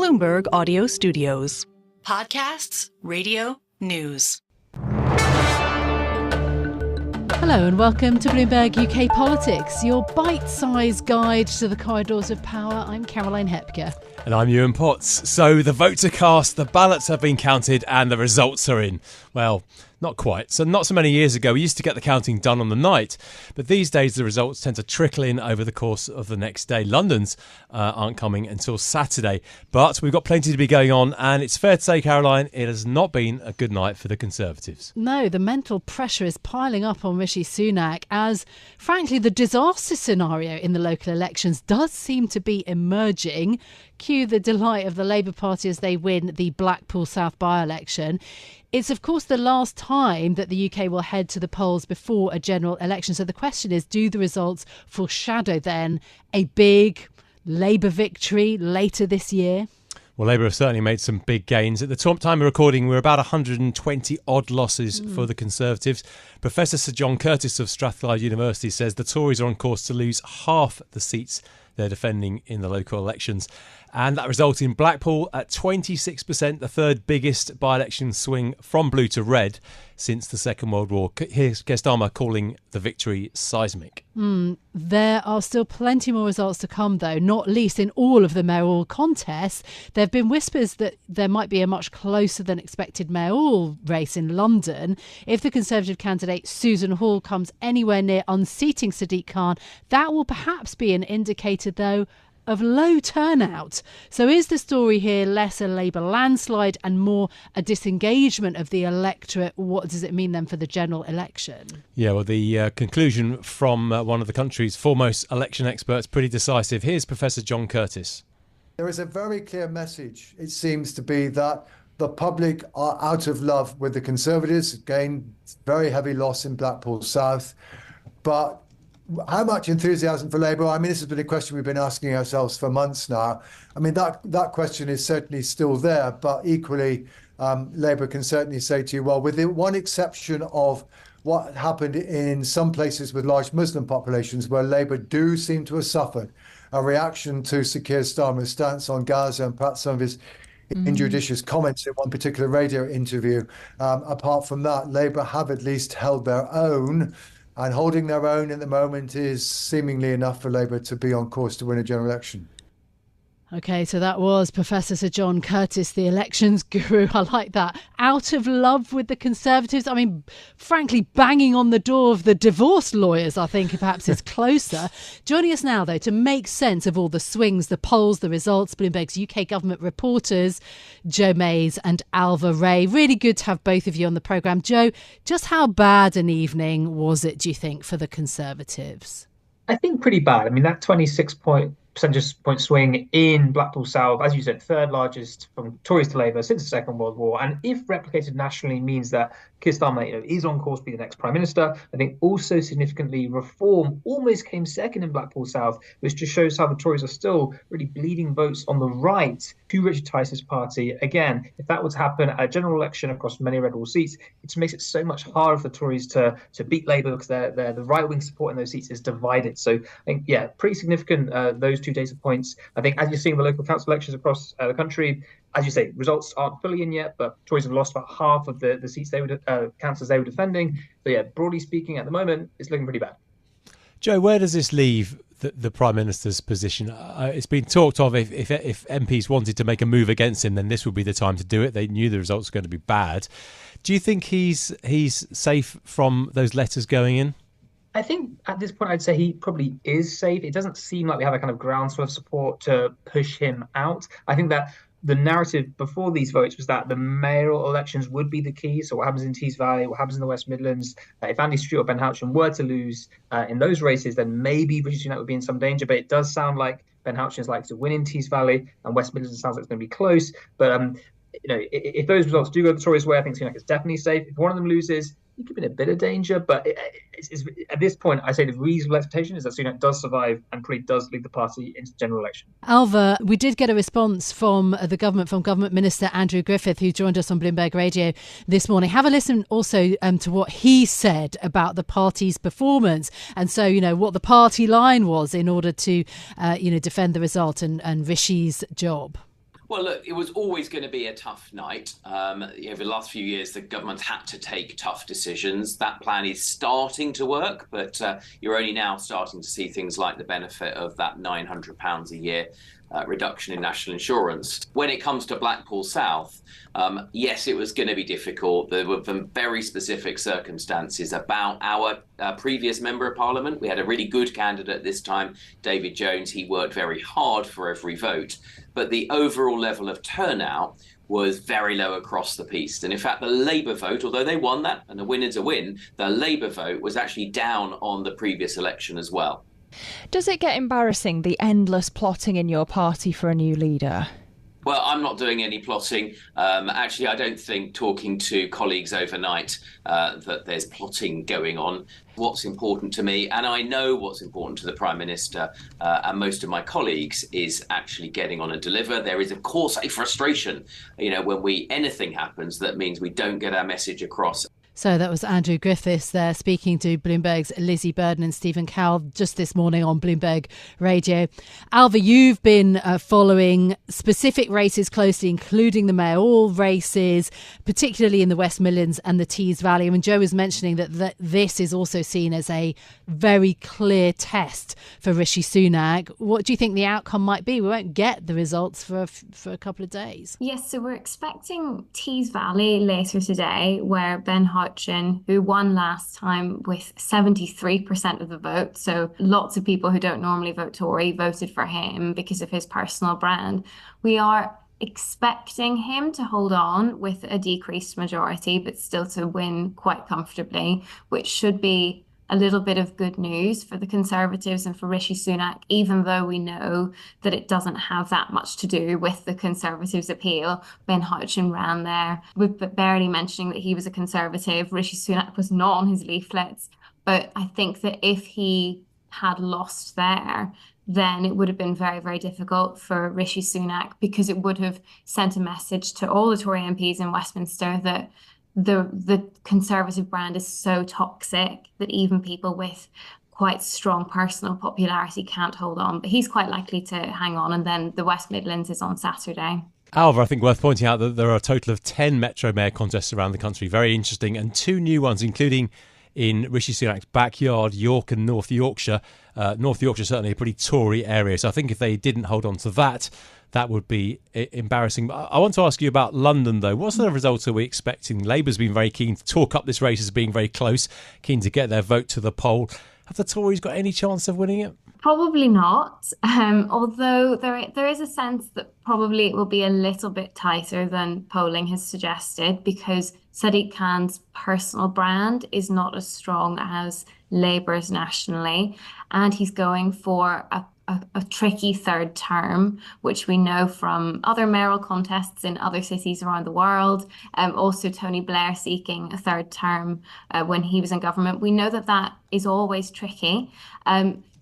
Bloomberg Audio Studios. Podcasts, radio, news. Hello and welcome to Bloomberg UK Politics, your bite-sized guide to the corridors of power. I'm Caroline Hepker. And I'm Yuan. So the votes are cast, the ballots have been counted and the results are in. Well, not quite. So not so many years ago, we used to get the counting done on the night. But these days, the results tend to trickle in over the course of the next day. London's aren't coming until Saturday. But we've got plenty to be going on. And it's fair to say, Caroline, it has not been a good night for the Conservatives. No, the mental pressure is piling up on Rishi Sunak as, frankly, the disaster scenario in the local elections does seem to be emerging. Cue the delight of the Labour Party as they win the Blackpool South by-election. It's, of course, the last time that the UK will head to the polls before a general election. So the question is, do the results foreshadow then a big Labour victory later this year? Well, Labour have certainly made some big gains. At the time of recording, we're about 120 odd losses for the Conservatives. Professor Sir John Curtice of Strathclyde University says the Tories are on course to lose half the seats they're defending in the local elections. And that resulted in Blackpool at 26%, the third biggest by-election swing from blue to red since the Second World War. Here's Keir Starmer calling the victory seismic. There are still plenty more results to come, though, not least in all of the mayoral contests. There have been whispers that there might be a much closer than expected mayoral race in London. If the Conservative candidate Susan Hall comes anywhere near unseating Sadiq Khan, that will perhaps be an indicator, though, of low turnout. So is the story here less a Labour landslide and more a disengagement of the electorate? What does it mean then for the general election? Yeah, well, the conclusion from one of the country's foremost election experts, pretty decisive. Here's Professor John Curtice. There is a very clear message, it seems to be, that the public are out of love with the Conservatives. Again, very heavy loss in Blackpool South. But how much enthusiasm for Labour? I mean, this has been a question we've been asking ourselves for months now. I mean, that question is certainly still there, but equally, Labour can certainly say to you, well, with the one exception of what happened in some places with large Muslim populations where Labour do seem to have suffered a reaction to Sir Keir Starmer's stance on Gaza and perhaps some of his injudicious comments in one particular radio interview. Apart from that, Labour have at least held their own. And holding their own at the moment is seemingly enough for Labour to be on course to win a general election. OK, so that was Professor Sir John Curtice, the elections guru. I like that. Out of love with the Conservatives. I mean, frankly, banging on the door of the divorce lawyers, I think, perhaps is closer. Joining us now, though, to make sense of all the swings, the polls, the results, Bloomberg's UK government reporters, Joe Mays and Ailbhe Ray. Really good to have both of you on the programme. Joe, just how bad an evening was it, do you think, for the Conservatives? I think pretty bad. I mean, that 26 percentage point swing in Blackpool South, as you said, third largest from Tories to Labour since the Second World War. And if replicated nationally means that Keir Starmer is on course to be the next Prime Minister, I think also significantly Reform almost came second in Blackpool South, which just shows how the Tories are still really bleeding votes on the right to Richard Tice's party. Again, if that were to happen at a general election across many red wall seats, it makes it so much harder for the Tories to beat Labour because the right-wing support in those seats is divided. So I think, yeah, pretty significant, those 2 data points. I think as you're seeing the local council elections across the country, as you say, results aren't fully in yet, but Tories have lost about half of the seats they were councils they were defending. So yeah, broadly speaking, at the moment, it's looking pretty bad. Joe, where does this leave the Prime Minister's position? It's been talked of if MPs wanted to make a move against him, then this would be the time to do it. They knew the results were going to be bad. Do you think he's safe from those letters going in? I think at this point, I'd say he probably is safe. It doesn't seem like we have a kind of groundswell of support to push him out. I think that the narrative before these votes was that the mayoral elections would be the key. So what happens in Tees Valley, what happens in the West Midlands, if Andy Stewart or Ben Houchen were to lose in those races, then maybe Rishi Sunak would be in some danger. But it does sound like Ben Houchen is likely to win in Tees Valley, and West Midlands sounds like it's going to be close. But if those results do go the Tories' way, I think Sunak is definitely safe. If one of them loses, he could be in a bit of danger, but at this point, I say the reasonable expectation is that Sunak does survive and probably does lead the party into the general election. Ailbhe, we did get a response from the government, from Government Minister Andrew Griffith, who joined us on Bloomberg Radio this morning. Have a listen also to what he said about the party's performance, and so what the party line was in order to defend the result and Rishi's job. Well, look, it was always going to be a tough night. Over the last few years, the government's had to take tough decisions. That plan is starting to work, but you're only now starting to see things like the benefit of that £900 a year reduction in national insurance. When it comes to Blackpool South, yes, it was going to be difficult. There were some very specific circumstances about our previous Member of Parliament. We had a really good candidate this time, David Jones. He worked very hard for every vote. But the overall level of turnout was very low across the piece. And in fact, the Labour vote, although they won that, and the winner's a win, the Labour vote was actually down on the previous election as well. Does it get embarrassing, the endless plotting in your party for a new leader? Well, I'm not doing any plotting. Actually, I don't think talking to colleagues overnight that there's plotting going on. What's important to me, and I know what's important to the Prime Minister and most of my colleagues, is actually getting on and deliver. There is, of course, a frustration, when anything happens that means we don't get our message across. So that was Andrew Griffith there speaking to Bloomberg's Lizzy Burden and Stephen Carroll just this morning on Bloomberg Radio. Ailbhe, you've been following specific races closely, including the mayoral races, particularly in the West Midlands and the Tees Valley. And Joe was mentioning that this is also seen as a very clear test for Rishi Sunak. What do you think the outcome might be? We won't get the results for a couple of days. Yes, so we're expecting Tees Valley later today, where Ben Hodgson, who won last time with 73% of the vote, so lots of people who don't normally vote Tory voted for him because of his personal brand. We are expecting him to hold on with a decreased majority, but still to win quite comfortably, which should be a little bit of good news for the Conservatives and for Rishi Sunak, even though we know that it doesn't have that much to do with the Conservatives' appeal. Ben Hodgson ran there with barely mentioning that he was a Conservative. Rishi Sunak was not on his leaflets. But I think that if he had lost there, then it would have been very, very difficult for Rishi Sunak, because it would have sent a message to all the Tory MPs in Westminster that the Conservative brand is so toxic that even people with quite strong personal popularity can't hold on. But he's quite likely to hang on. And then the West Midlands is on Saturday. Ailbhe, I think worth pointing out that there are a total of 10 Metro Mayor contests around the country. Very interesting. And 2 new ones, including in Rishi Sunak's backyard, York and North Yorkshire. North Yorkshire certainly a pretty Tory area. So I think if they didn't hold on to that would be embarrassing. I want to ask you about London, though. What sort of results are we expecting? Labour's been very keen to talk up this race as being very close, keen to get their vote to the poll. Have the Tories got any chance of winning it? Probably not, although there is a sense that probably it will be a little bit tighter than polling has suggested, because Sadiq Khan's personal brand is not as strong as Labour's nationally, and he's going for a tricky third term, which we know from other mayoral contests in other cities around the world. Also, Tony Blair seeking a third term when he was in government. We know that is always tricky.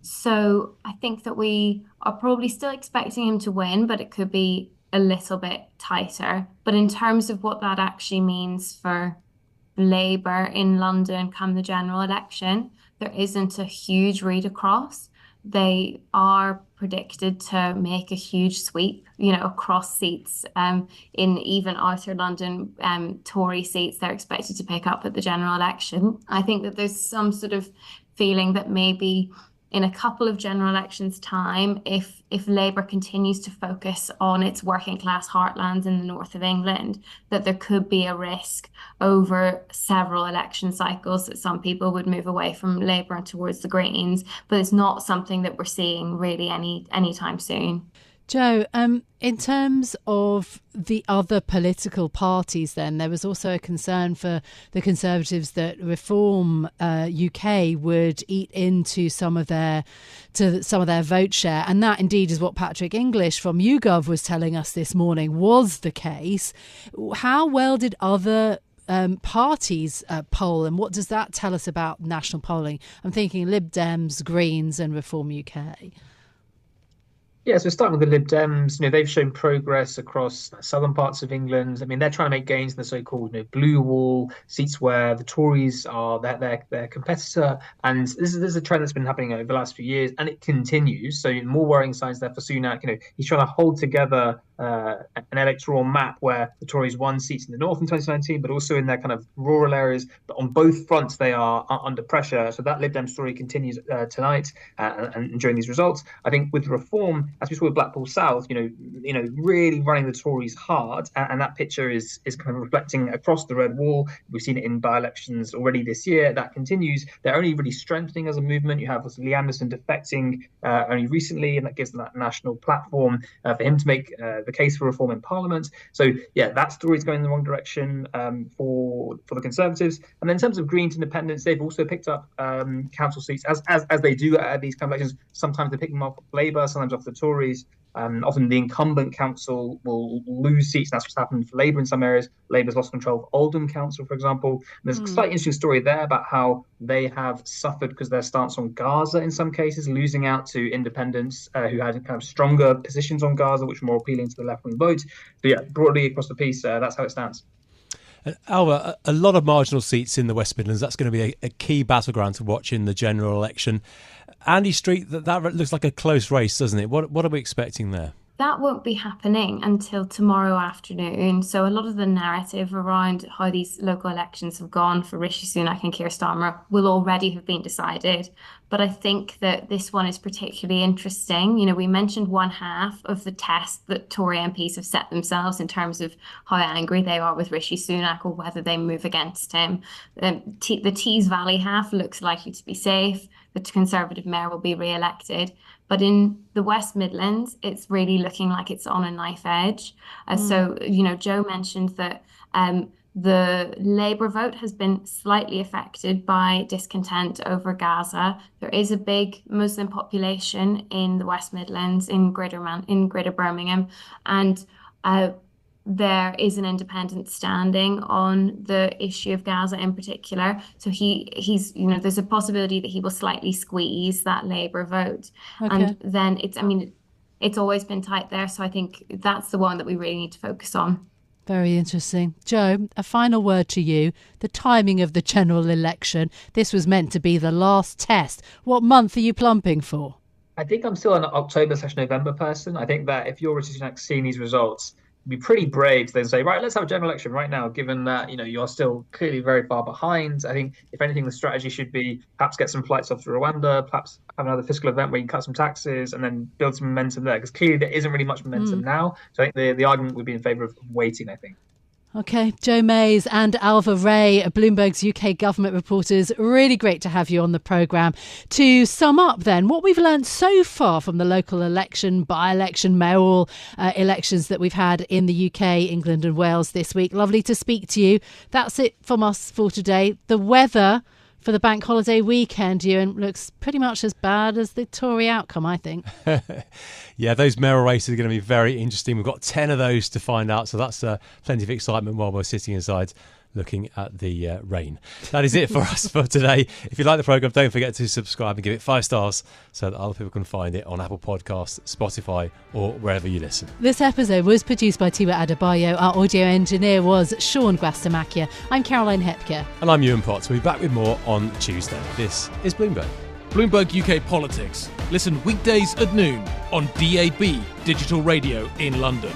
So I think that we are probably still expecting him to win, but it could be a little bit tighter. But in terms of what that actually means for Labour in London come the general election, there isn't a huge read across. They are predicted to make a huge sweep, across seats. In even outer London, Tory seats, they're expected to pick up at the general election. I think that there's some sort of feeling that maybe in a couple of general elections' time, if Labour continues to focus on its working class heartlands in the north of England, that there could be a risk over several election cycles that some people would move away from Labour and towards the Greens. But it's not something that we're seeing really anytime soon. Joe, in terms of the other political parties, then there was also a concern for the Conservatives that Reform UK would eat into some of their vote share, and that indeed is what Patrick English from YouGov was telling us this morning was the case. How well did other parties poll, and what does that tell us about national polling? I'm thinking Lib Dems, Greens, and Reform UK. Yeah, so starting with the Lib Dems, they've shown progress across southern parts of England. I mean, they're trying to make gains in the so-called blue wall seats where the Tories are their competitor. And this is a trend that's been happening over the last few years, and it continues. So more worrying signs there for Sunak. He's trying to hold together an electoral map where the Tories won seats in the north in 2019, but also in their kind of rural areas. But on both fronts, they are under pressure. So that Lib Dem story continues tonight and during these results. I think with reform, as we saw with Blackpool South, really running the Tories hard, and that picture is kind of reflecting across the red wall. We've seen it in by-elections already this year. That continues. They're only really strengthening as a movement. You have Lee Anderson defecting only recently, and that gives them that national platform for him to make the case for reform in Parliament. So yeah, that story is going in the wrong direction for the Conservatives. And then in terms of Greens independents, they've also picked up council seats as they do at these kind of elections. Sometimes they pick them off Labour, sometimes off the Tories. Often the incumbent council will lose seats. That's what's happened for Labour in some areas. Labour's lost control of Oldham Council, for example. And there's a slightly interesting story there about how they have suffered because their stance on Gaza in some cases, losing out to independents who had kind of stronger positions on Gaza, which were more appealing to the left-wing vote. But yeah, broadly across the piece, that's how it stands. And Ailbhe, a lot of marginal seats in the West Midlands. That's going to be a key battleground to watch in the general election. Andy Street, that looks like a close race, doesn't it? What are we expecting there? That won't be happening until tomorrow afternoon. So a lot of the narrative around how these local elections have gone for Rishi Sunak and Keir Starmer will already have been decided. But I think that this one is particularly interesting. We mentioned one half of the test that Tory MPs have set themselves in terms of how angry they are with Rishi Sunak or whether they move against him. The Tees Valley half looks likely to be safe. The Conservative mayor will be re-elected. But in the West Midlands, it's really looking like it's on a knife edge. So, Joe mentioned that the Labour vote has been slightly affected by discontent over Gaza. There is a big Muslim population in the West Midlands, in Greater Birmingham, and there is an independent standing on the issue of Gaza in particular. So he's there's a possibility that he will slightly squeeze that Labour vote. Okay. And then it's always been tight there. So I think that's the one that we really need to focus on. Very interesting. Joe, a final word to you. The timing of the general election. This was meant to be the last test. What month are you plumping for? I think I'm still an October/November person. I think that if you're Rishi Sunak seeing these results, be pretty brave to then say, right, let's have a general election right now, given that, you're still clearly very far behind. I think, if anything, the strategy should be perhaps get some flights off to Rwanda, perhaps have another fiscal event where you can cut some taxes and then build some momentum there, because clearly there isn't really much momentum now. So I think the argument would be in favour of waiting, I think. OK, Joe Mays and Ailbhe Ray, Bloomberg's UK government reporters. Really great to have you on the programme. To sum up then, what we've learned so far from the local election, by-election, mayoral elections that we've had in the UK, England and Wales this week. Lovely to speak to you. That's it from us for today. The weather for the bank holiday weekend, Yuan, looks pretty much as bad as the Tory outcome, I think. Yeah, those mayoral races are going to be very interesting. We've got 10 of those to find out, so that's plenty of excitement while we're sitting inside looking at the rain. That is it for us for today. If you like the programme, don't forget to subscribe and give it 5 stars so that other people can find it on Apple Podcasts, Spotify or wherever you listen. This episode was produced by Tiwa Adebayo. Our audio engineer was Sean Gwastamakia. I'm Caroline Hepker. And I'm Yuan Potts. We'll be back with more on Tuesday. This is Bloomberg. Bloomberg UK Politics. Listen weekdays at noon on DAB Digital Radio in London.